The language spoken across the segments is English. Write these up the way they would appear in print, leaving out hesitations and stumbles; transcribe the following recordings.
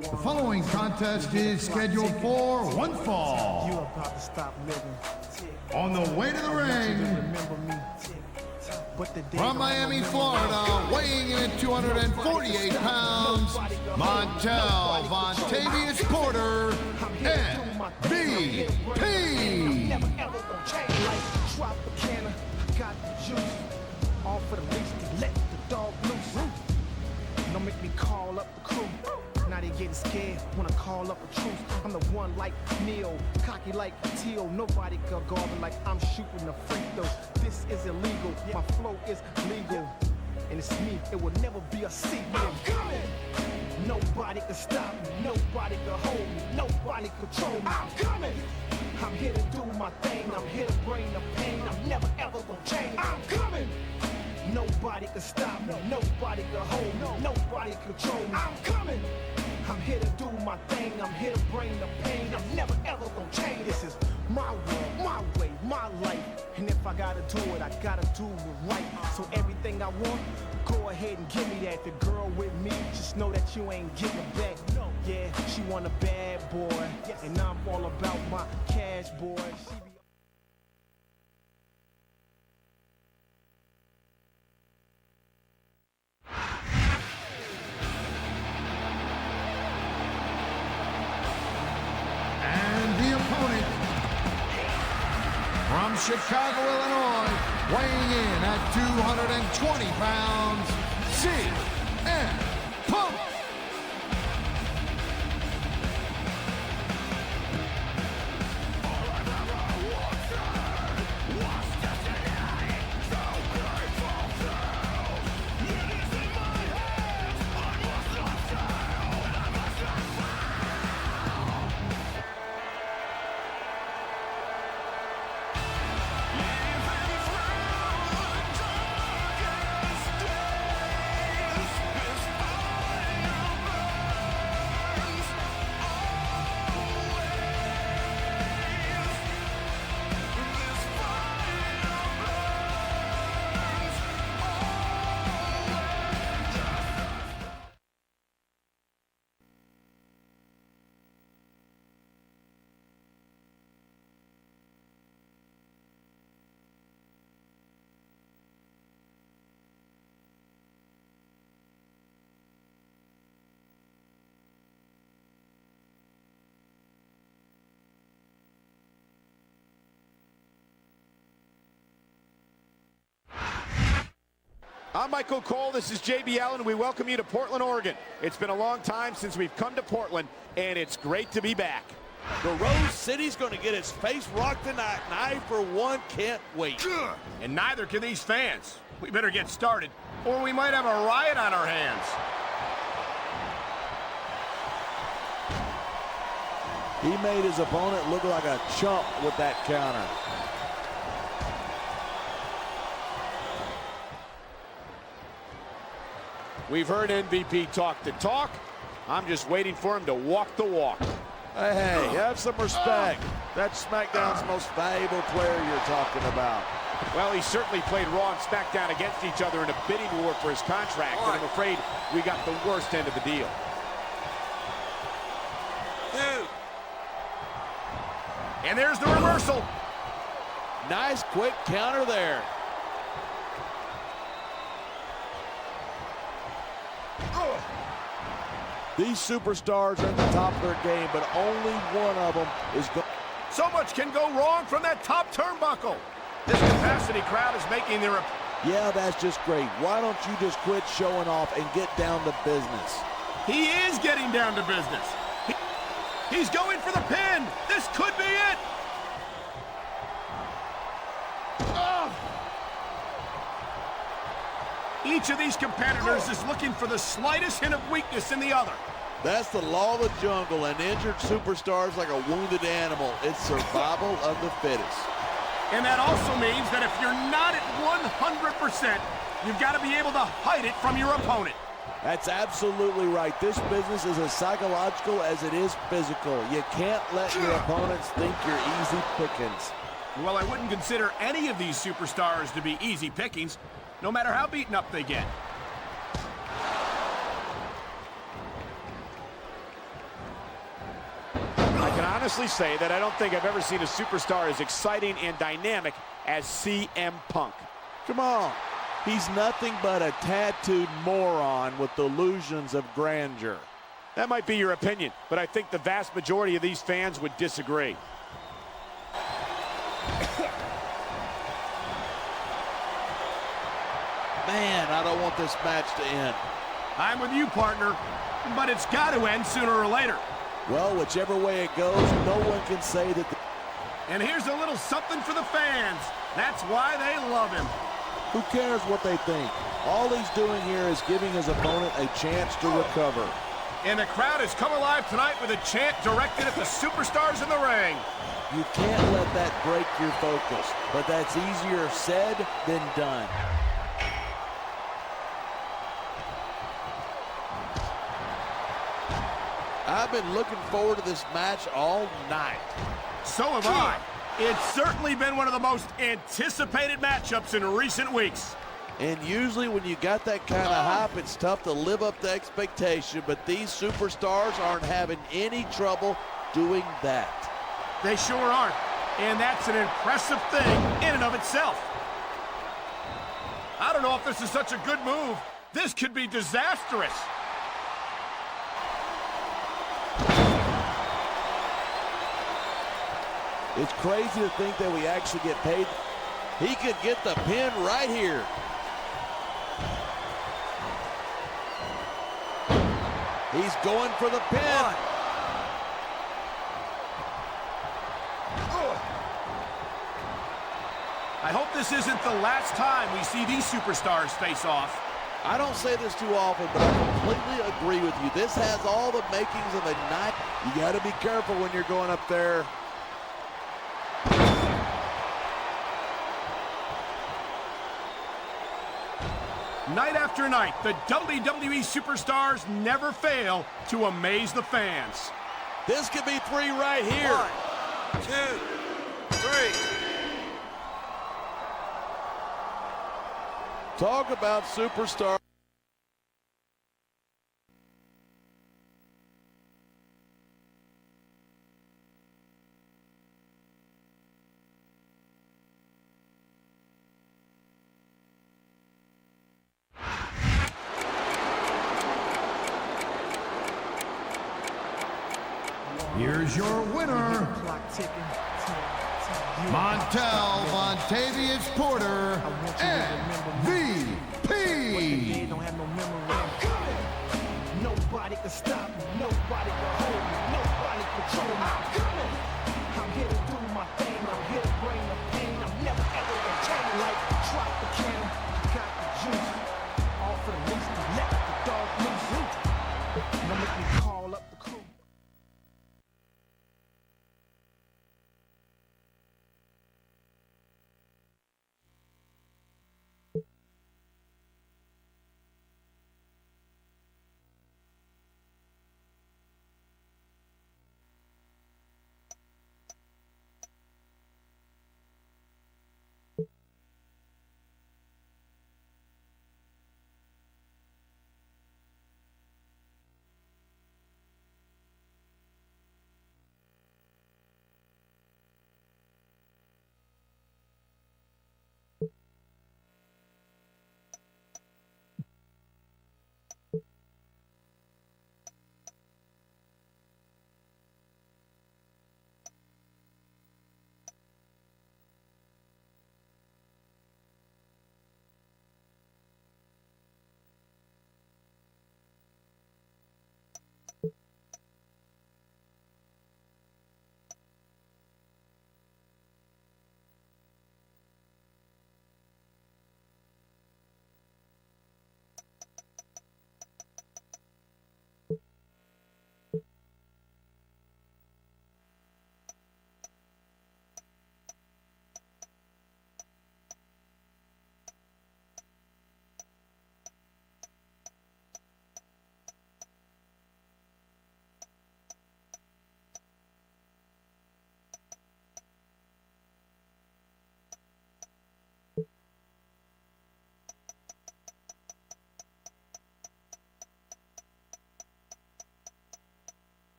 The following contest is scheduled for one fall. You about to stop living. On the way to the ring, from Miami, Florida, weighing in at 248 pounds, Montel Vontavious Porter, MVP. Drop the cannon, got the juice. All for the least to let the dog loose. Don't make me call up the crew. Now they getting scared, wanna call up a truce. I'm the one like Neil, cocky like Teal. Nobody can guard me like I'm shooting a free throw. This is illegal, my flow is legal. And it's me, it will never be a secret. I'm coming! Nobody can stop me, nobody can hold me, nobody control me. I'm coming! I'm here to do my thing, I'm here to bring the pain. I'm never ever gonna change. I'm coming! Nobody can stop me, nobody can hold me, nobody control me. I'm coming! I'm here to do my thing, I'm here to bring the pain. I'm never ever gonna change. This is my world, my way, my life. And if I gotta do it, I gotta do it right. So everything I want, go ahead and give me that. The girl with me, just know that you ain't getting it back. Yeah, she want a bad boy, and I'm all about my cash, boy. She be from Chicago, Illinois, weighing in at 220 pounds, CM Punk. I'm Michael Cole, this is JB Allen, we welcome you to Portland, Oregon. It's been a long time since we've come to Portland, and it's great to be back. The Rose City's going to get its face rocked tonight, and I, for one, can't wait. And neither can these fans. We better get started, or we might have a riot on our hands. He made his opponent look like a chump with that counter. We've heard MVP talk the talk. I'm just waiting for him to walk the walk. Hey, have some respect. That's SmackDown's most valuable player you're talking about. Well, he certainly played Raw and SmackDown against each other in a bidding war for his contract, but I'm afraid we got the worst end of the deal. And there's the reversal. Nice quick counter there. These superstars are at the top of their game, but only one of them is going. So much can go wrong from that top turnbuckle. This capacity crowd is making their... Yeah, that's just great. Why don't you just quit showing off and get down to business? He is getting down to business. He's going for the pin. This could be it. Each of these competitors is looking for the slightest hint of weakness in the other. That's the law of the jungle. An injured superstar is like a wounded animal. It's survival of the fittest. And that also means that if you're not at 100%, you've got to be able to hide it from your opponent. That's absolutely right. This business is as psychological as it is physical. You can't let your opponents think you're easy pickings. Well, I wouldn't consider any of these superstars to be easy pickings, no matter how beaten up they get. honestly say that I don't think I've ever seen a superstar as exciting and dynamic as CM Punk. Come on. He's nothing but a tattooed moron with delusions of grandeur. That might be your opinion, but I think the vast majority of these fans would disagree. Man, I don't want this match to end. I'm with you, partner, but it's got to end sooner or later. Well, whichever way it goes, no one can say that. And here's a little something for the fans. That's why they love him. Who cares what they think? All he's doing here is giving his opponent a chance to recover. And the crowd has come alive tonight with a chant directed at the superstars in the ring. You can't let that break your focus, but that's easier said than done. I've been looking forward to this match all night. So have I. It's certainly been one of the most anticipated matchups in recent weeks. And usually when you got that kind of hype, it's tough to live up to expectation, but these superstars aren't having any trouble doing that. They sure aren't. And that's an impressive thing in and of itself. I don't know if this is such a good move. This could be disastrous. It's crazy to think that we actually get paid. He could get the pin right here. He's going for the pin. I hope this isn't the last time we see these superstars face off. I don't say this too often, but I completely agree with you. This has all the makings of a night. You got to be careful when you're going up there. Night after night, the WWE superstars never fail to amaze the fans. This could be three right here. 1, 2, 3. Talk about superstar. Here's your winner, Montel Montavious Porter, MVP. Nobody can stop me, nobody can hold me, nobody control me. I'm here to do my thing, I'm here to bring the pain. I'm never ever gonna change like drop the can, got the juice. All for the least, let the dog loose. Now make me call up the crew.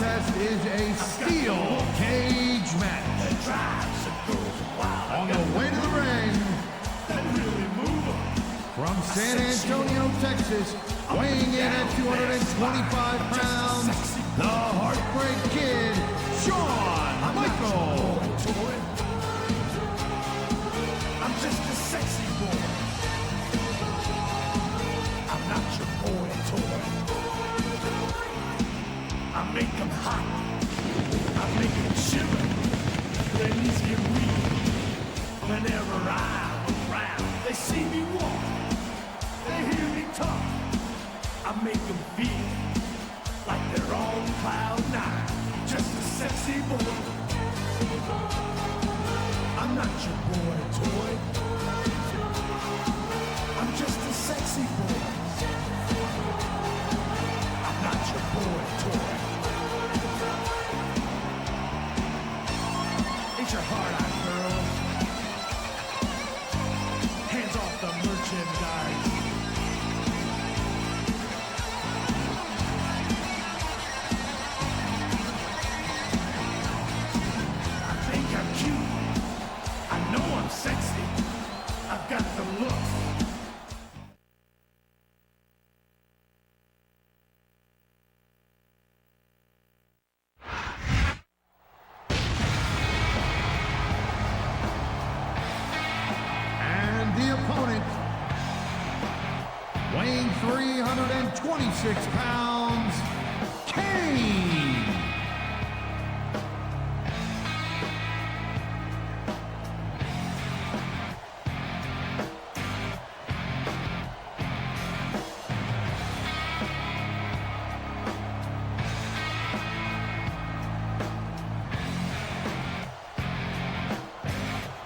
contest is a steel cage match. On the way to the ring, from San Antonio, Texas, weighing in at 225 pounds, the Heartbreak Kid, Shawn Michaels. I'm just a sexy boy. I'm not your boy toy. I make them hot. I make them shiver. Their knees get weak. Whenever I'm around, they see me walk. They hear me talk. I make them feel like they're on cloud nine. Just a sexy boy. I'm not your boy toy. I'm just a sexy boy. I'm not your boy toy. Ain't your heart out, girl? Hands off the merchandise. I think I'm cute. I know I'm sexy. I've got the look. And the opponent, weighing 326 pounds, Kane.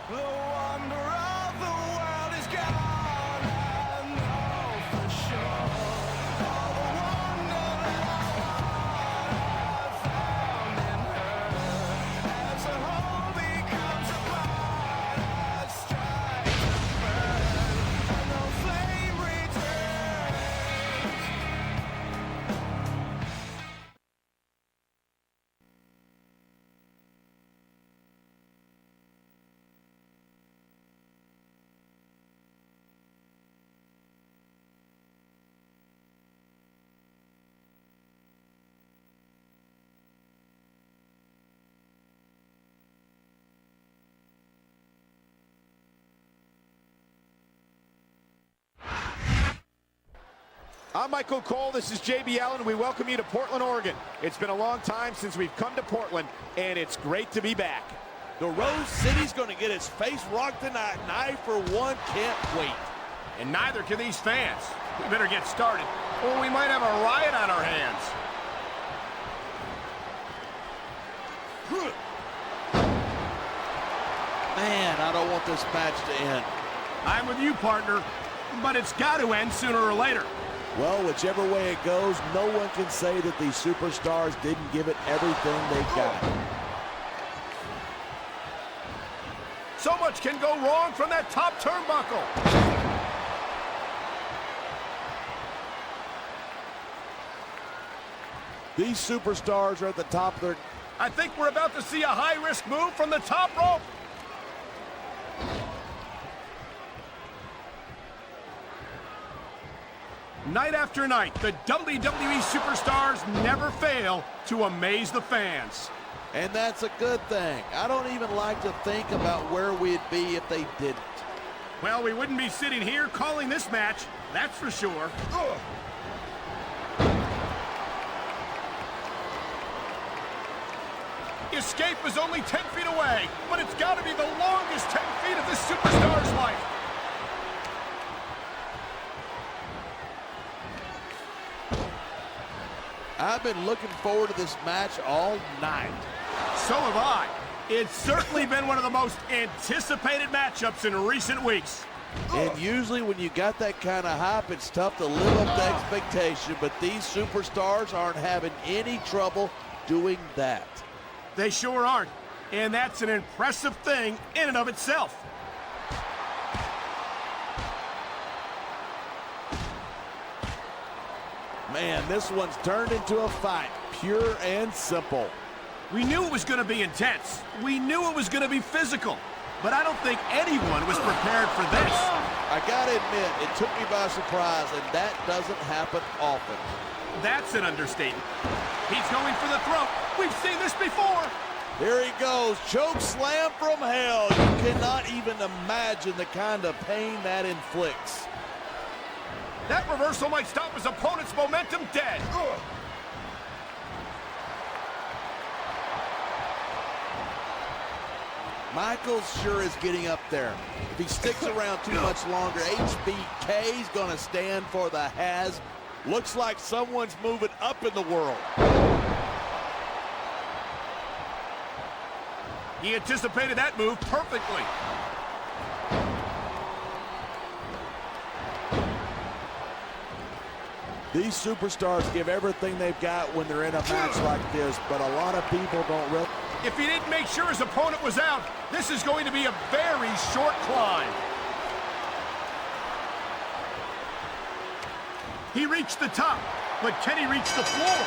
The wonder of the world is gone, I know for sure. All the wonder that I found in her. As the whole becomes a part, I strike to burn, and the flame returns. I'm Michael Cole, this is JB Allen. We welcome you to Portland, Oregon. It's been a long time since we've come to Portland, and it's great to be back. The Rose City's going to get its face rocked tonight, and I, for one, can't wait. And neither can these fans. We better get started, or we might have a riot on our hands. Man, I don't want this match to end. I'm with you, partner, but it's got to end sooner or later. Well, whichever way it goes, no one can say that these superstars didn't give it everything they got. So much can go wrong from that top turnbuckle. These superstars are at the top of their... I think we're about to see a high-risk move from the top rope. Night after night, the WWE superstars never fail to amaze the fans. And that's a good thing. I don't even like to think about where we'd be if they didn't. Well, we wouldn't be sitting here calling this match, that's for sure. Ugh. Escape is only 10 feet away, but it's got to be the longest 10 feet of this superstar's life. I've been looking forward to this match all night. So have I. It's certainly been one of the most anticipated matchups in recent weeks. And usually when you got that kind of hype, it's tough to live up to expectation, but these superstars aren't having any trouble doing that. They sure aren't, and that's an impressive thing in and of itself. Man, this one's turned into a fight, pure and simple. We knew it was going to be intense. We knew it was going to be physical. But I don't think anyone was prepared for this. I gotta admit, it took me by surprise, and that doesn't happen often. That's an understatement. He's going for the throat. We've seen this before. Here he goes, choke slam from hell. You cannot even imagine the kind of pain that inflicts. That reversal might stop his opponent's momentum dead. Michaels sure is getting up there. If he sticks around too much longer, HBK's gonna stand for the has. Looks like someone's moving up in the world. He anticipated that move perfectly. These superstars give everything they've got when they're in a match like this, but a lot of people don't really. If he didn't make sure his opponent was out, this is going to be a very short climb. He reached the top, but can he reach the floor?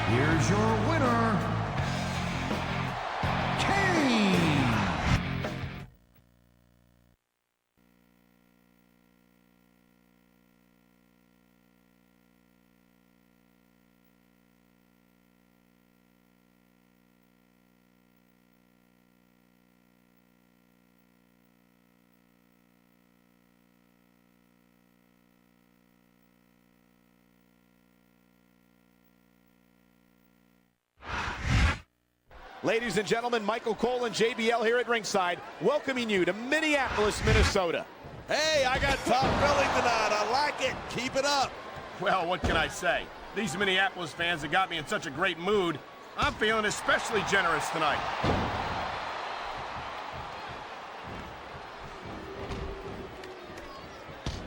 Here's your winner, Kane. Ladies and gentlemen, Michael Cole and JBL here at ringside, welcoming you to Minneapolis, Minnesota. Hey, I got top billing tonight. I like it. Keep it up. Well, what can I say? These Minneapolis fans have got me in such a great mood. I'm feeling especially generous tonight.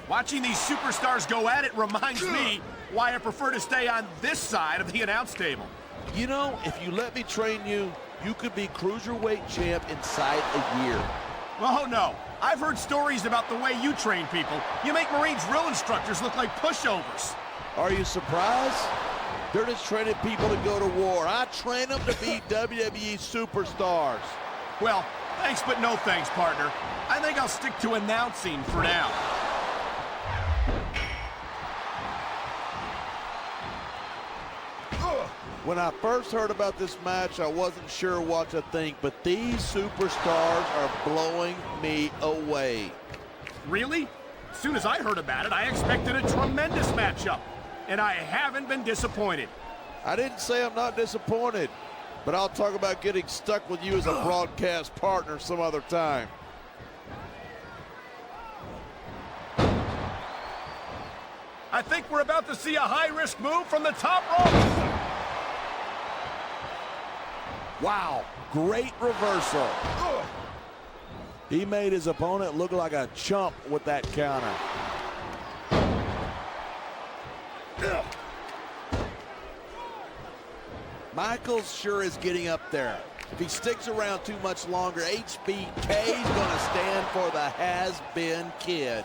Watching these superstars go at it reminds me why I prefer to stay on this side of the announce table. You know, if you let me train you, you could be cruiserweight champ inside a year. Oh, no. I've heard stories about the way you train people. You make Marine drill instructors look like pushovers. Are you surprised? They're just training people to go to war. I train them to be WWE superstars. Well, thanks but no thanks, partner. I think I'll stick to announcing for now. When I first heard about this match, I wasn't sure what to think, but these superstars are blowing me away. Really? As soon as I heard about it, I expected a tremendous matchup, and I haven't been disappointed. I didn't say I'm not disappointed, but I'll talk about getting stuck with you as a broadcast partner some other time. I think we're about to see a high-risk move from the top rope. Wow, great reversal. He made his opponent look like a chump with that counter. Michaels sure is getting up there. If he sticks around too much longer, HBK's gonna stand for the has-been kid.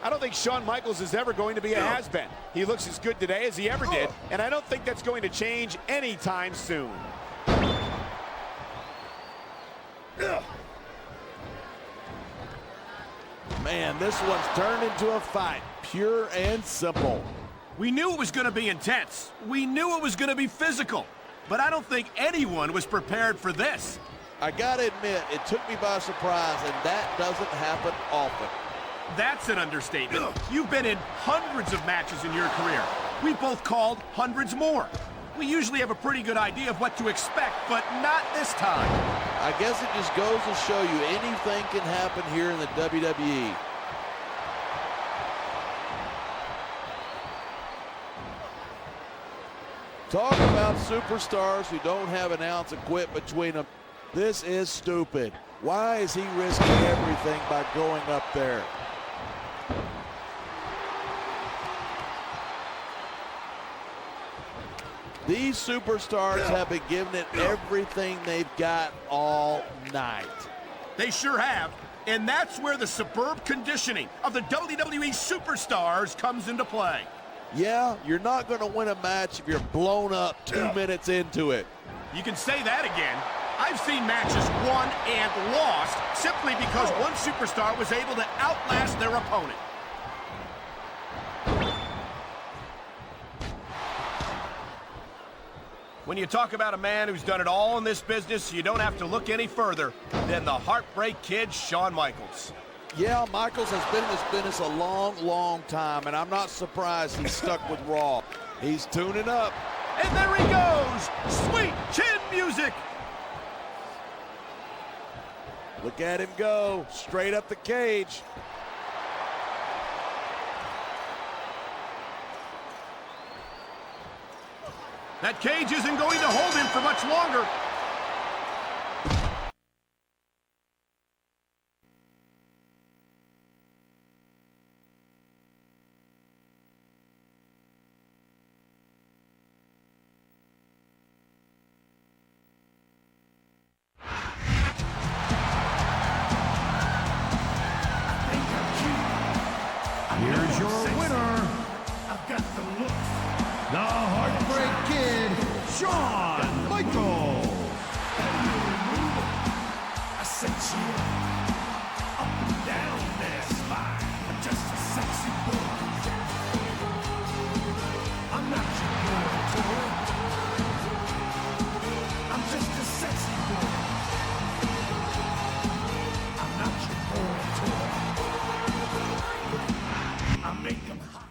I don't think Shawn Michaels is ever going to be a has-been. He looks as good today as he ever did, and I don't think that's going to change anytime soon. Man, this one's turned into a fight, pure and simple. We knew it was going to be intense. We knew it was going to be physical. But I don't think anyone was prepared for this. I gotta admit, it took me by surprise, and that doesn't happen often. That's an understatement. You've been in hundreds of matches in your career. We've both called hundreds more. We usually have a pretty good idea of what to expect, but not this time. I guess it just goes to show you anything can happen here in the WWE. Talk about superstars who don't have an ounce of quit between them. This is stupid. Why is he risking everything by going up there? These superstars have been giving it everything they've got all night. They sure have. And that's where the superb conditioning of the WWE superstars comes into play. Yeah, you're not going to win a match if you're blown up 2 minutes into it. You can say that again. I've seen matches won and lost simply because one superstar was able to outlast their opponent. When you talk about a man who's done it all in this business, you don't have to look any further than the Heartbreak Kid, Shawn Michaels. Yeah, Michaels has been in this business a long, long time, and I'm not surprised he's stuck with Raw. He's tuning up. And there he goes! Sweet chin music! Look at him go, straight up the cage. That cage isn't going to hold him for much longer. Here's your winner, the Heartbreak Kid, Shawn Michaels. I sent you up and down their spine. I'm just a sexy boy. I'm not your boy toy. I'm just a sexy boy. I'm not your boy toy. I make them hot.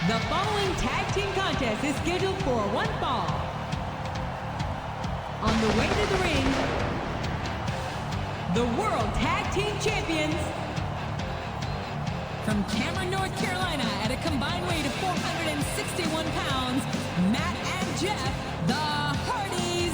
The following tag team contest is scheduled for one fall. On the way to the ring, the World Tag Team Champions from Cameron, North Carolina, at a combined weight of 461 pounds, Matt and Jeff, the Hardys.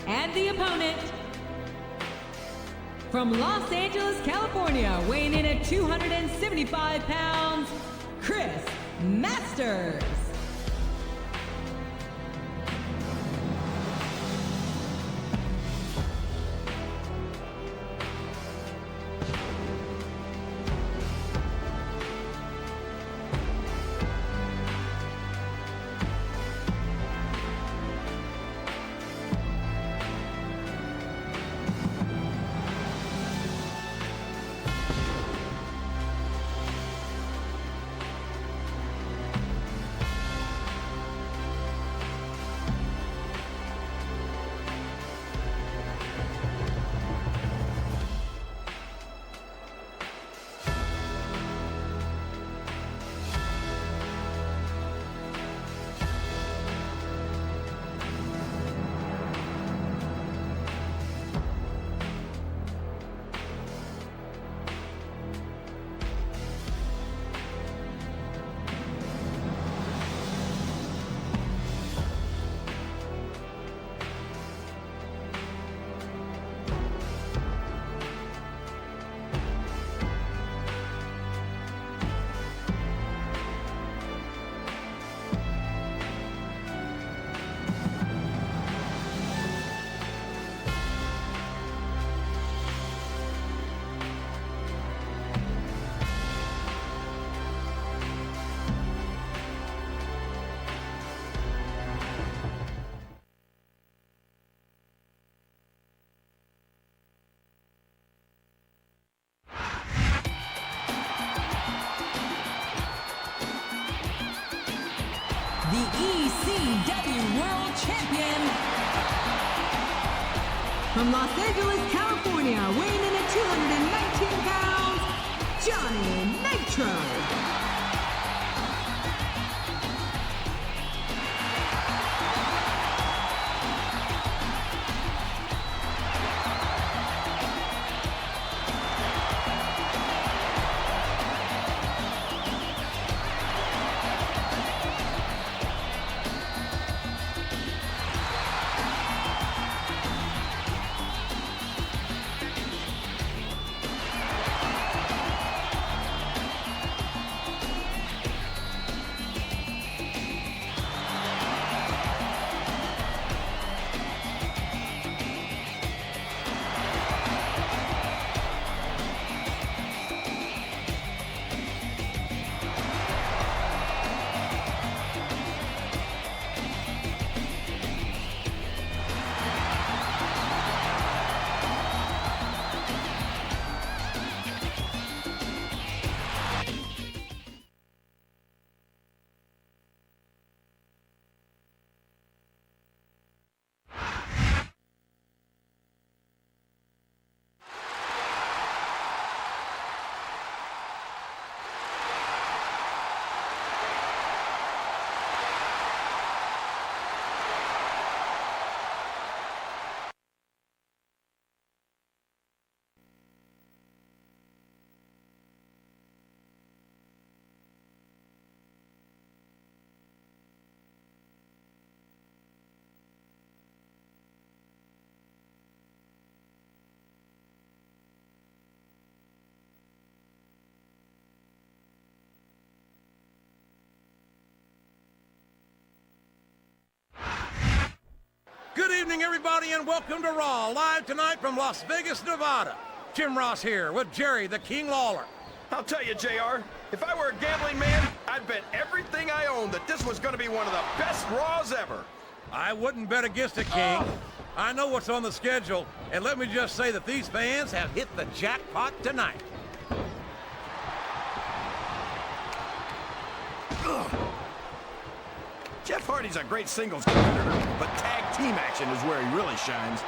And the opponent, from Los Angeles, California, weighing in at 275 pounds, Chris Masters. The ECW World Champion, from Los Angeles, California, weighing in at 219 pounds, Johnny Nitro. Good evening, everybody, and welcome to Raw, live tonight from Las Vegas, Nevada. Jim Ross here with Jerry the King Lawler. I'll tell you, JR, if I were a gambling man, I'd bet everything I own that this was going to be one of the best Raws ever. I wouldn't bet against it, King. I know what's on the schedule, and let me just say that these fans have hit the jackpot tonight. Jeff Hardy's a great singles competitor, but tag team action is where he really shines.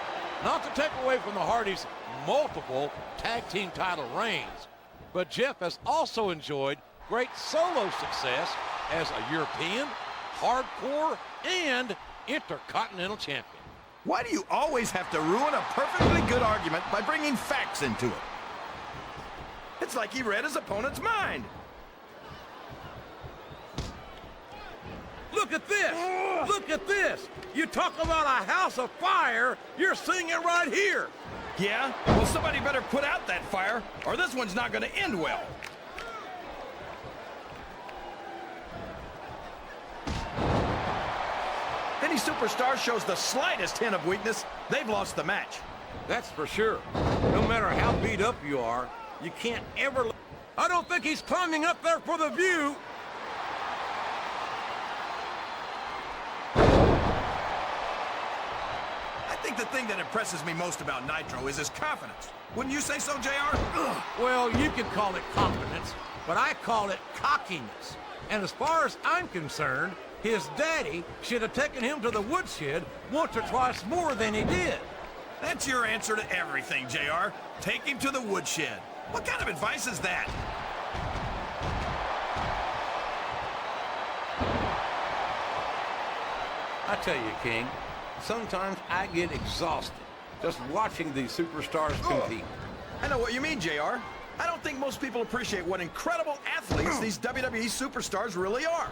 Not to take away from the Hardys' multiple tag team title reigns, but Jeff has also enjoyed great solo success as a European, hardcore, and intercontinental champion. Why do you always have to ruin a perfectly good argument by bringing facts into it? It's like he read his opponent's mind. Look at this! Look at this! You talk about a house of fire, you're seeing it right here! Yeah? Well, somebody better put out that fire, or this one's not going to end well. Any superstar shows the slightest hint of weakness, they've lost the match. That's for sure. No matter how beat up you are, you can't ever... I don't think he's climbing up there for the view! I think the thing that impresses me most about Nitro is his confidence. Wouldn't you say so, JR? Well, you could call it confidence, but I call it cockiness. And as far as I'm concerned, his daddy should have taken him to the woodshed once or twice more than he did. That's your answer to everything, JR. Take him to the woodshed. What kind of advice is that? I tell you, King, sometimes I get exhausted just watching these superstars compete. I know what you mean, JR. I don't think most people appreciate what incredible athletes these WWE superstars really are.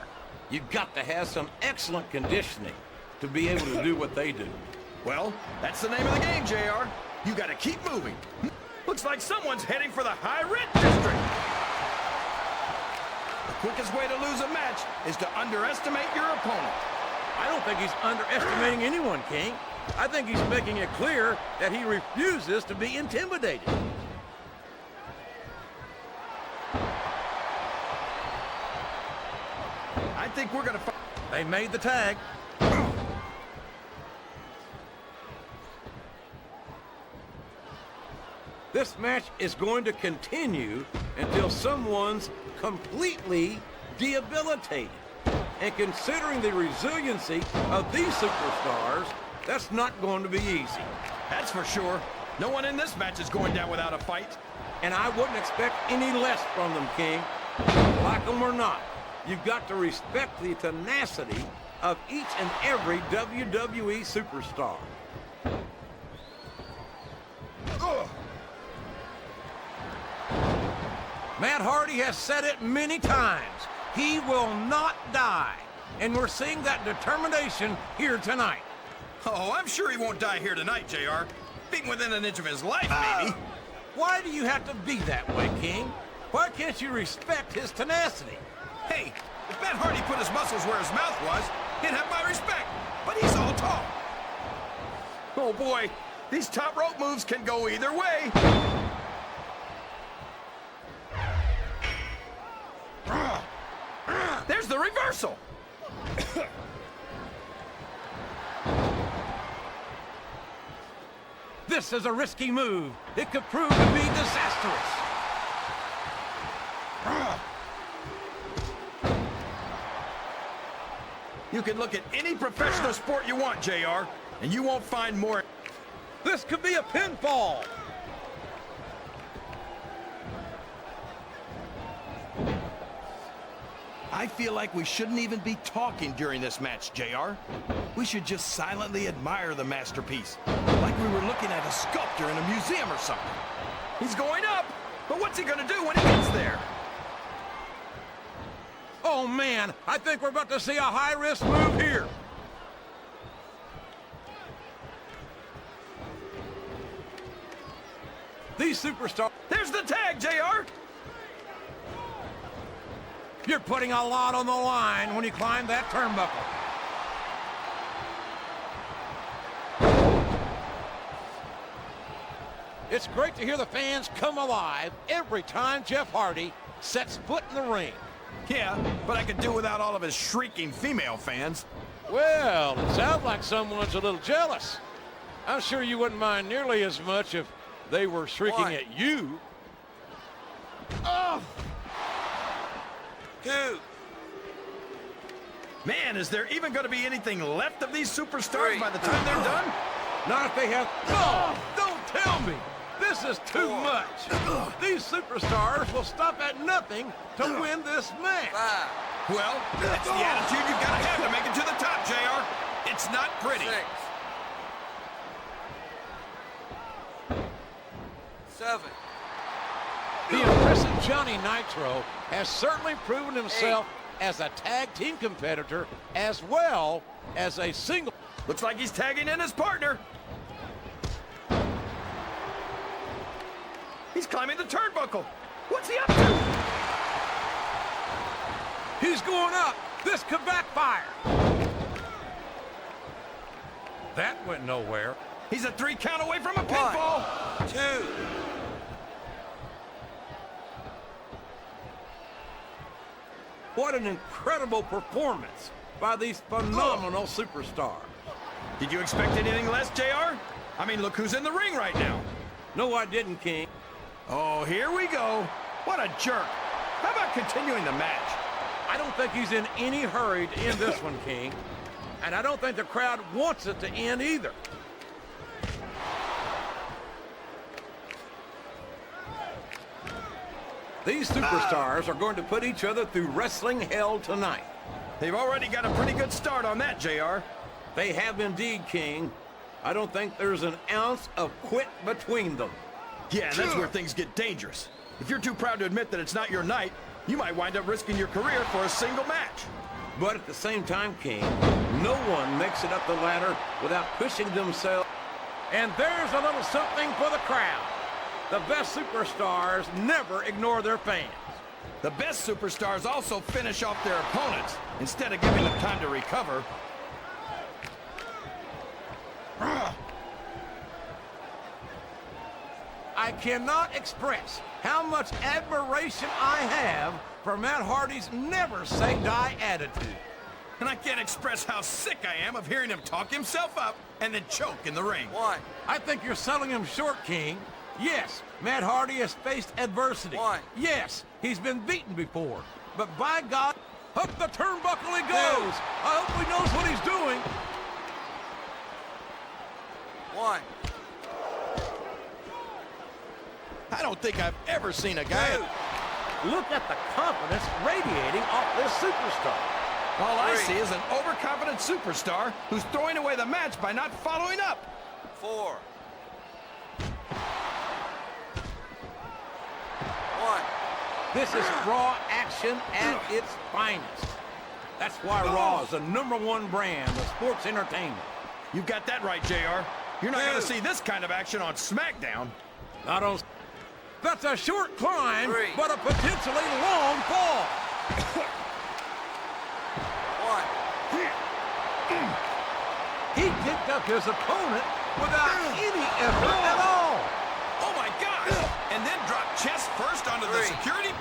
You've got to have some excellent conditioning to be able to do what they do. Well, that's the name of the game, JR. You got to keep moving. Looks like someone's heading for the high-rent district. The quickest way to lose a match is to underestimate your opponent. I don't think he's underestimating anyone, King. I think he's making it clear that he refuses to be intimidated. I think we're going to... They made the tag. This match is going to continue until someone's completely debilitated. And considering the resiliency of these superstars, that's not going to be easy. That's for sure. No one in this match is going down without a fight. And I wouldn't expect any less from them, King. Like them or not, you've got to respect the tenacity of each and every WWE superstar. Matt Hardy has said it many times. He will not die. And we're seeing that determination here tonight. Oh, I'm sure he won't die here tonight, JR. Being within an inch of his life, maybe. Why do you have to be that way, King? Why can't you respect his tenacity? Hey, if Matt Hardy put his muscles where his mouth was, he'd have my respect. But he's all tall. Oh boy, these top rope moves can go either way. There's the reversal. This is a risky move. It could prove to be disastrous. You can look at any professional sport you want, JR, and you won't find more. This could be a pinfall. I feel like we shouldn't even be talking during this match, JR. We should just silently admire the masterpiece, like we were looking at a sculpture in a museum or something. He's going up, but what's he gonna do when he gets there? Oh man, I think we're about to see a high-risk move here. These superstars... There's the tag, JR! You're putting a lot on the line when you climb that turnbuckle. It's great to hear the fans come alive every time Jeff Hardy sets foot in the ring. Yeah, but I could do without all of his shrieking female fans. Well, it sounds like someone's a little jealous. I'm sure you wouldn't mind nearly as much if they were shrieking One. at you. Oh! 2. Man, is there even going to be anything left of these superstars 3. by the time they're done? Not if they have... Oh, don't tell me! This is too 4. much! These superstars will stop at nothing to win this match! 5. Well, that's the attitude you've got to have to make it to the top, JR. It's not pretty. 6. 7. The impressive Johnny Nitro has certainly proven himself as a tag team competitor as well as a single. Looks like he's tagging in his partner. He's climbing the turnbuckle. What's he up to? He's going up. This could backfire. That went nowhere. He's a 3 count away from a pinfall. 2. What an incredible performance by these phenomenal superstars. Did you expect anything less, JR? I mean, look who's in the ring right now. No, I didn't, King. Oh, here we go. What a jerk. How about continuing the match? I don't think he's in any hurry to end this one, King. And I don't think the crowd wants it to end either. These superstars are going to put each other through wrestling hell tonight. They've already got a pretty good start on that, JR. They have indeed, King. I don't think there's an ounce of quit between them. Yeah, and that's where things get dangerous. If you're too proud to admit that it's not your night, you might wind up risking your career for a single match. But at the same time, King, no one makes it up the ladder without pushing themselves. And there's a little something for the crowd. The best superstars never ignore their fans. The best superstars also finish off their opponents instead of giving them time to recover. I cannot express how much admiration I have for Matt Hardy's never-say-die attitude. And I can't express how sick I am of hearing him talk himself up and then choke in the ring. 1. I think you're selling him short, King. Yes, Matt Hardy has faced adversity. 1. Yes, he's been beaten before. But by God, up the turnbuckle he goes. I hope he knows what he's doing. 1. I don't think I've ever seen a guy... 2. Look at the confidence radiating off this superstar. All I 3. see is an overconfident superstar who's throwing away the match by not following up. 4. 1. This is Raw action at its finest. That's why Raw is the #1 brand of sports entertainment. You got that right, JR. You're not going to see this kind of action on SmackDown. Not on... That's a short climb, 3. but a potentially long fall. 1. He picked up his opponent without any effort at all. Oh, my God! And then dropped chest first onto the 3. security...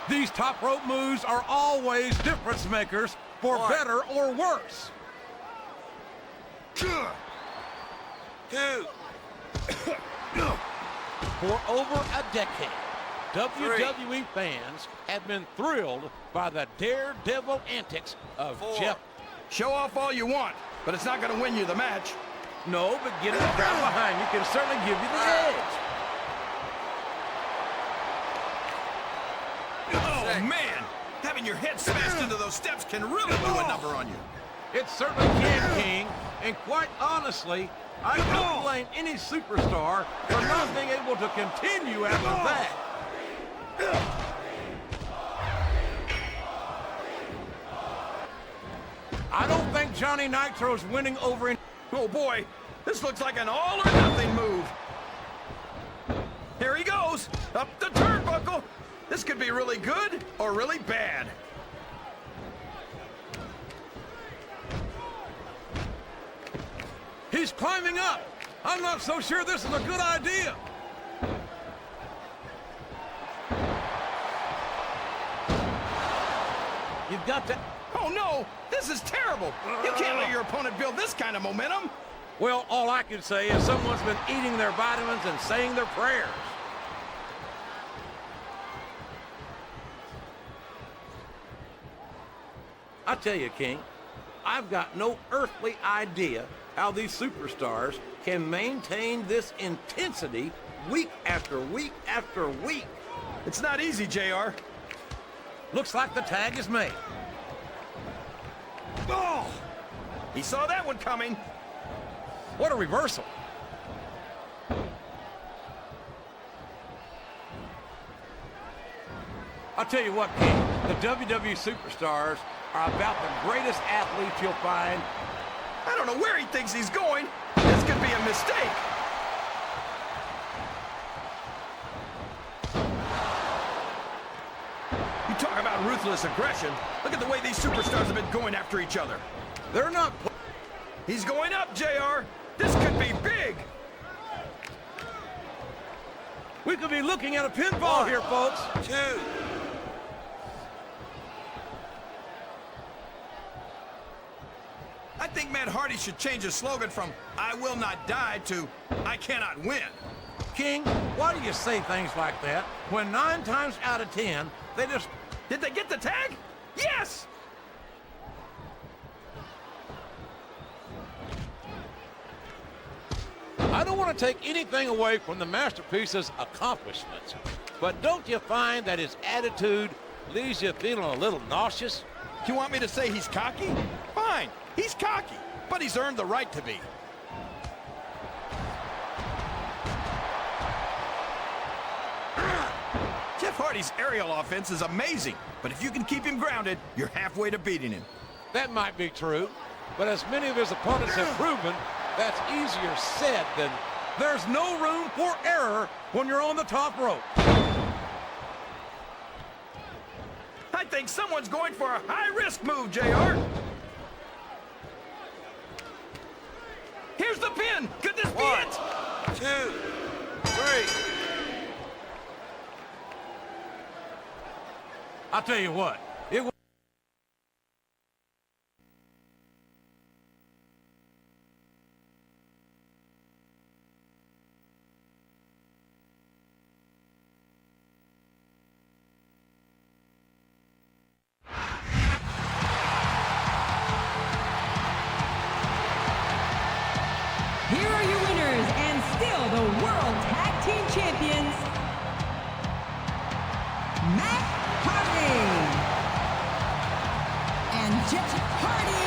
These top rope moves are always difference makers, for 1. better or worse. 2. For over a decade, WWE fans have been thrilled by the daredevil antics of 4. Jeff. Show off all you want, but it's not going to win you the match. No, but getting the crowd behind you can certainly give you the edge. Oh, man! Having your head smashed into those steps can really do a number on you. It certainly can, King. And quite honestly, I don't blame any superstar for not being able to continue after that. I don't think Johnny Nitro's winning over in... Oh, boy. This looks like an all-or-nothing move. Here he goes. Up the turnbuckle. This could be really good or really bad. He's climbing up. I'm not so sure this is a good idea. You've got to... Oh, no! This is terrible! You can't let your opponent build this kind of momentum! Well, all I can say is someone's been eating their vitamins and saying their prayers. I tell you, King, I've got no earthly idea how these superstars can maintain this intensity week after week after week. It's not easy, JR. Looks like the tag is made. Oh! He saw that one coming. What a reversal. I'll tell you what, King, the WWE superstars are about the greatest athletes you'll find. I don't know where he thinks he's going. This could be a mistake. You talk about ruthless aggression. Look at the way these superstars have been going after each other. They're not... He's going up, JR. This could be big. We could be looking at a pinfall here, folks. 2. I think Matt Hardy should change his slogan from "I will not die" to "I cannot win." King, why do you say things like that when 9 times out of 10, they just... Did they get the tag? Yes! I don't want to take anything away from the Masterpiece's accomplishments, but don't you find that his attitude leaves you feeling a little nauseous? You want me to say he's cocky? Fine, he's cocky, but he's earned the right to be. Jeff Hardy's aerial offense is amazing, but if you can keep him grounded, you're halfway to beating him. That might be true, but as many of his opponents have proven, that's easier said than... There's no room for error when you're on the top rope. I think someone's going for a high-risk move, JR. Here's the pin. Could this be 1, it? 2, 3. I'll tell you what, it was... Here are your winners and still the World Tag Team Champions, Matt Hardy and Jeff Hardy.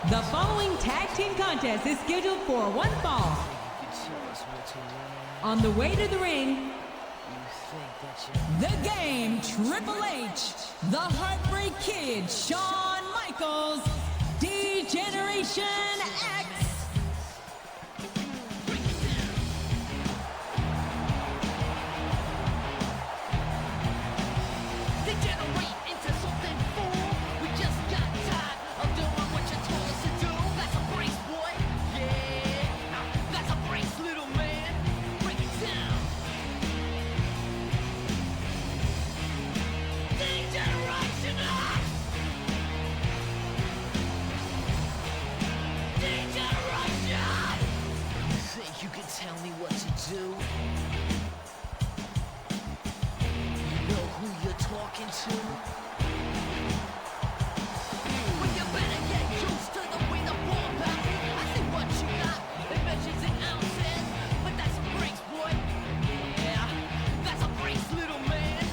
The following tag team contest is scheduled for one fall. On the way to the ring, the Game, Triple H, the Heartbreak Kid, Shawn Michaels, Degeneration X. Tell me what to do. You know who you're talking to? Well, you better get used to the way the ball bounces. I see what you got. It measures in ounces, but that's a brace, boy. Yeah, that's a brace, little man.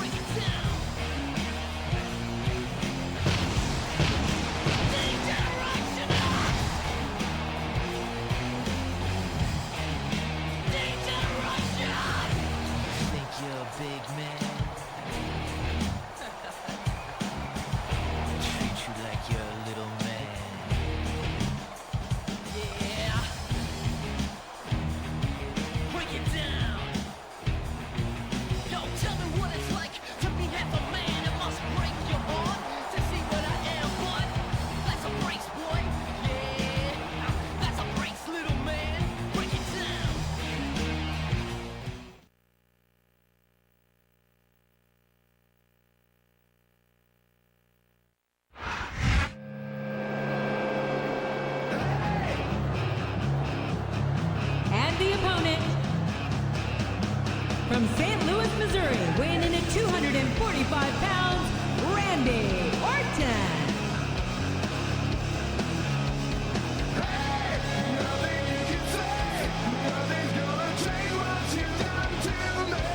Break it down. Degeneration! Big man. Treat you like you're a little man. Yeah. Break it down. Yo, tell me what it's like to be half a man. It must break your heart to see what I am, but that's a brace, boy. Yeah. That's a brace, little man. Break it down. The opponent from St. Louis, Missouri, weighing in at 245 pounds, Randy Orton. Nothing you can say, nothing's gonna change what you've done to me.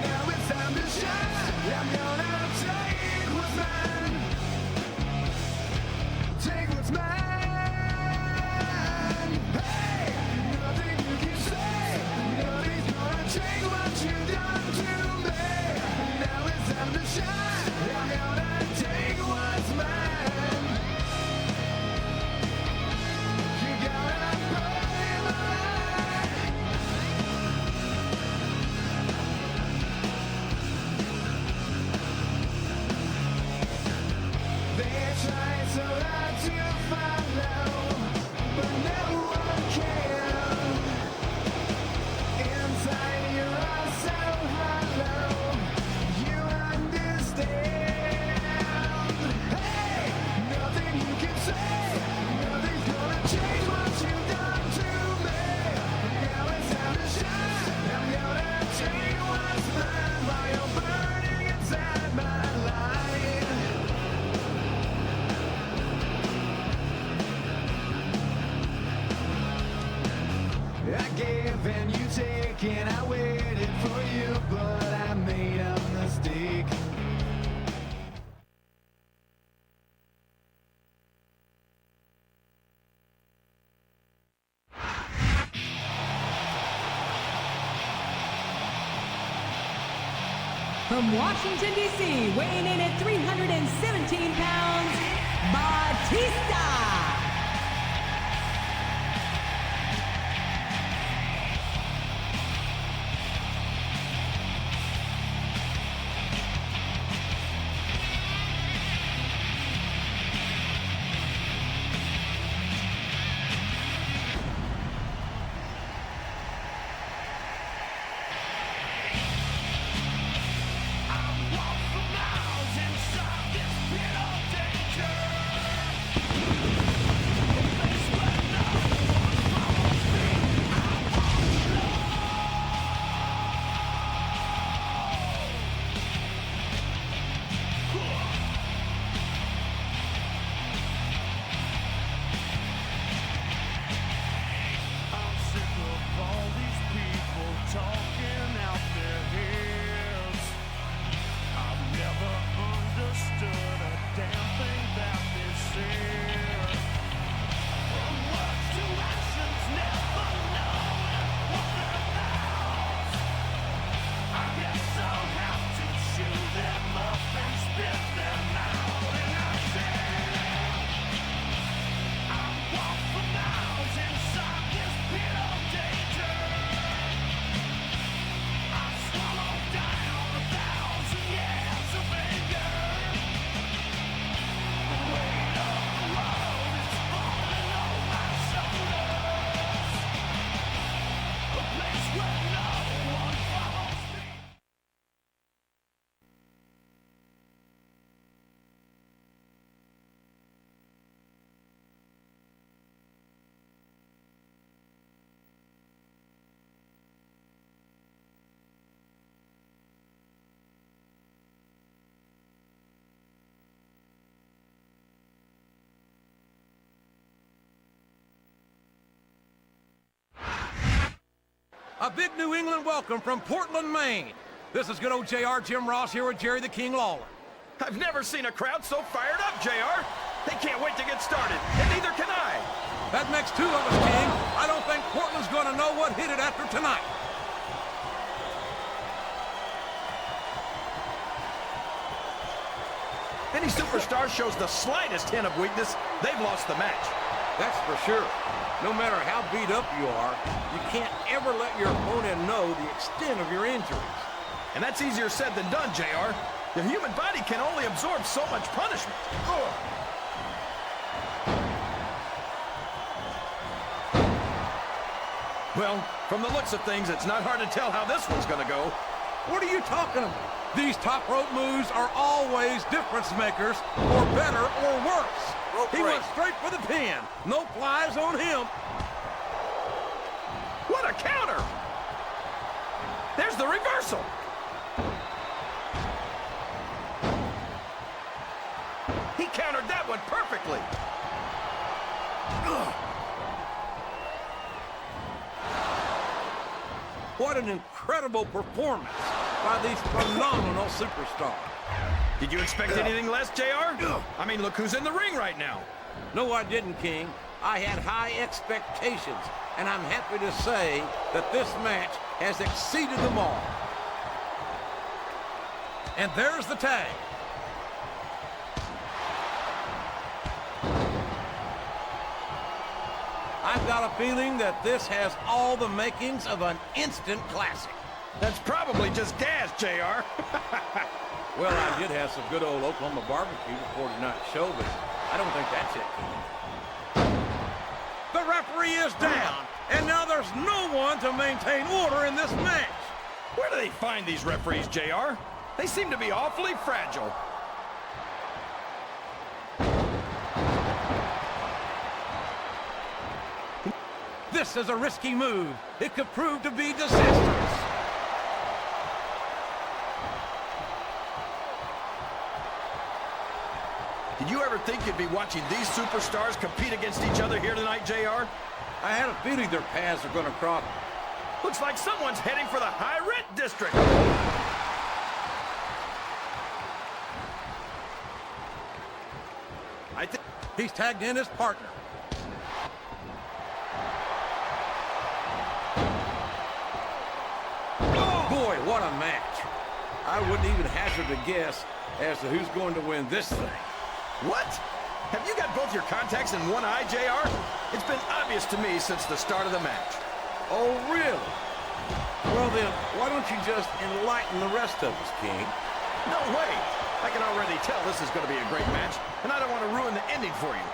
Now it's time to shine. I'm gonna take what's mine. Take what's mine. Change what you've done to me. Now it's time to shine. I'm gonna take what's mine. You gotta pray mine. They try so hard to follow, but no one can. Inside you're all so hollow, you understand. Hey, nothing you can say, nothing's gonna change what you've done to me. Now it's time to shine. I'm gonna take what's mine while you're burning inside my life. I gave and you take, and I waited for you, but I made a mistake. From Washington, D.C., weighing in at 317 pounds, Batista. Inside this pit of danger. A big New England welcome from Portland, Maine. This is good old JR Jim Ross here with Jerry the King Lawler. I've never seen a crowd so fired up, JR. They can't wait to get started, and neither can I. That makes two of us, King. I don't think Portland's going to know what hit it after tonight. Any superstar shows the slightest hint of weakness, they've lost the match. That's for sure. No matter how beat up you are, you can't ever let your opponent know the extent of your injuries. And that's easier said than done, JR. The human body can only absorb so much punishment. Ugh. Well, from the looks of things, it's not hard to tell how this one's gonna go. What are you talking about? These top rope moves are always difference makers, for better or worse. He went straight for the pin. No flies on him. What a counter! There's the reversal. He countered that one perfectly. Ugh. What an incredible performance by these phenomenal superstars. Did you expect anything less, JR? I mean, look who's in the ring right now. No, I didn't, King. I had high expectations, and I'm happy to say that this match has exceeded them all. And there's the tag. I've got a feeling that this has all the makings of an instant classic. That's probably just gas, JR. Well, I did have some good old Oklahoma barbecue before tonight's show, but I don't think that's it, King. The referee is down, and now there's no one to maintain order in this match. Where do they find these referees, JR? They seem to be awfully fragile. This is a risky move. It could prove to be disastrous. Did you ever think you'd be watching these superstars compete against each other here tonight, JR? I had a feeling their paths are going to cross. Looks like someone's heading for the high rent district. I think he's tagged in his partner. Boy, what a match. I wouldn't even hazard a guess as to who's going to win this thing. What? Have you got both your contacts in one eye, JR? It's been obvious to me since the start of the match. Oh, really? Well then, why don't you just enlighten the rest of us, King? No way. I can already tell this is going to be a great match, and I don't want to ruin the ending for you.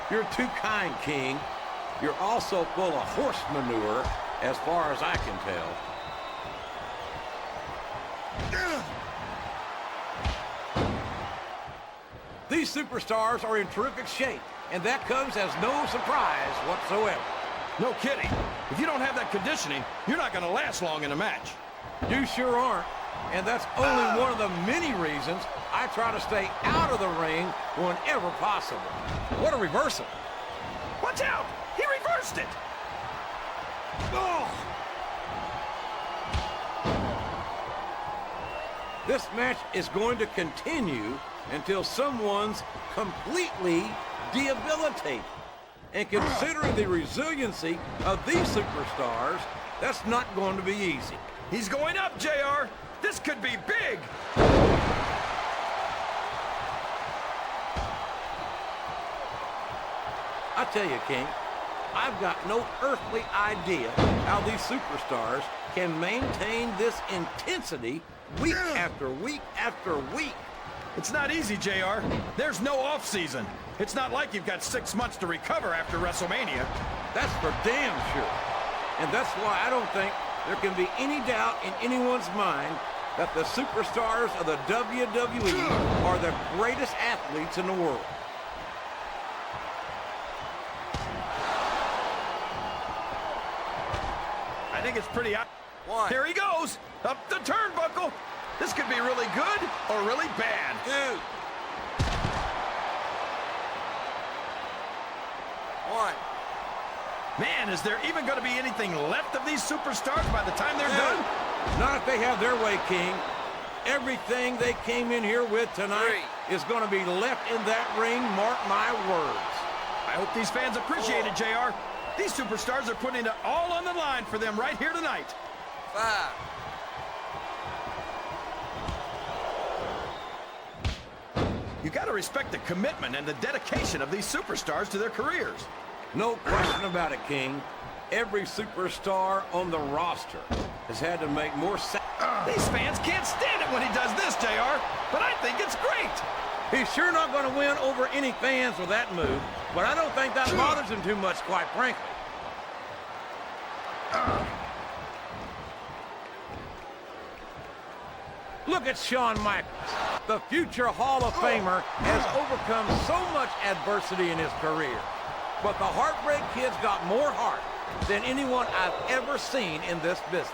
You're too kind, King. You're also full of horse manure, as far as I can tell. These superstars are in terrific shape, and that comes as no surprise whatsoever. No kidding. If you don't have that conditioning, you're not going to last long in a match. You sure aren't, and that's only one of the many reasons I try to stay out of the ring whenever possible. What a reversal. Watch out! He reversed it! Oh! This match is going to continue until someone's completely debilitated. And considering the resiliency of these superstars, that's not going to be easy. He's going up, JR. This could be big. I tell you, King, I've got no earthly idea how these superstars can maintain this intensity week after week after week. It's not easy, JR. There's no off season. It's not like you've got 6 months to recover after WrestleMania. That's for damn sure. And that's why I don't think there can be any doubt in anyone's mind that the superstars of the WWE are the greatest athletes in the world. I think it's pretty out. Here he goes, up the turnbuckle. This could be really good or really bad. 2, 1. Man, is there even going to be anything left of these superstars by the time they're done? Not if they have their way, King. Everything they came in here with tonight is going to be left in that ring, mark my words. I hope these fans appreciate it, JR. These superstars are putting it all on the line for them right here tonight. 5. You got to respect the commitment and the dedication of these superstars to their careers. No question about it, King. Every superstar on the roster has had to make more These fans can't stand it when he does this, JR, but I think it's great. He's sure not going to win over any fans with that move, but I don't think that bothers him too much, quite frankly. Look at Shawn Michaels. The future Hall of Famer has overcome so much adversity in his career. But the Heartbreak Kid's got more heart than anyone I've ever seen in this business.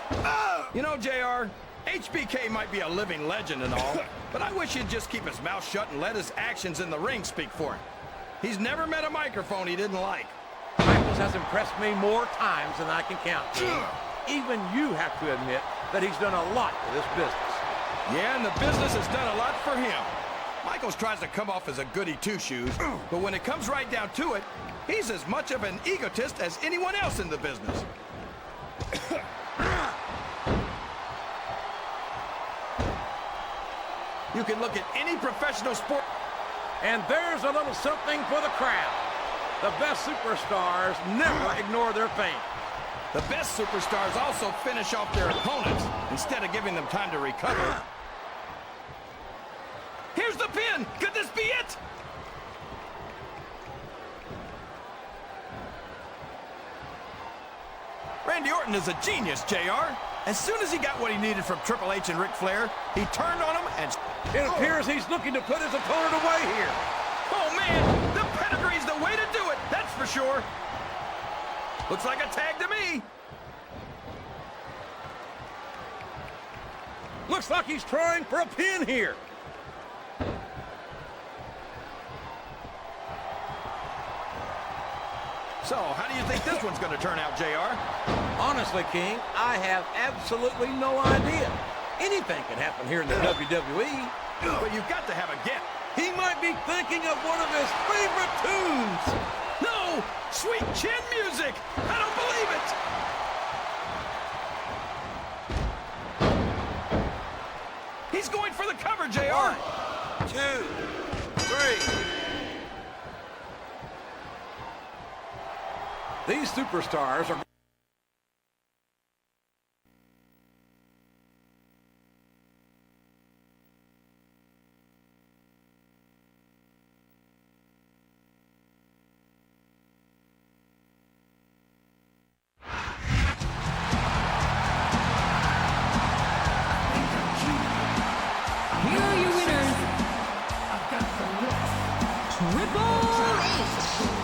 You know, JR, HBK might be a living legend and all, but I wish he'd just keep his mouth shut and let his actions in the ring speak for him. He's never met a microphone he didn't like. Michaels has impressed me more times than I can count, King. Even you have to admit that he's done a lot for this business. Yeah, and the business has done a lot for him. Michaels tries to come off as a goody two-shoes, but when it comes right down to it, he's as much of an egotist as anyone else in the business. You can look at any professional sport. And there's a little something for the crowd. The best superstars never ignore their fans. The best superstars also finish off their opponents instead of giving them time to recover. Here's the pin! Could this be it? Randy Orton is a genius, JR. As soon as he got what he needed from Triple H and Ric Flair, he turned on him and... It appears he's looking to put his opponent away here. Oh, man! The pedigree's the way to do it, that's for sure. Looks like a tag to me. Looks like he's trying for a pin here. So, how do you think this one's going to turn out, JR? Honestly, King, I have absolutely no idea. Anything can happen here in the WWE. But you've got to have a guess. He might be thinking of one of his favorite tunes. No! Sweet chin music! I don't believe it! He's going for the cover, JR. 1, 2, 3. These superstars are... Here are your winners, Triple H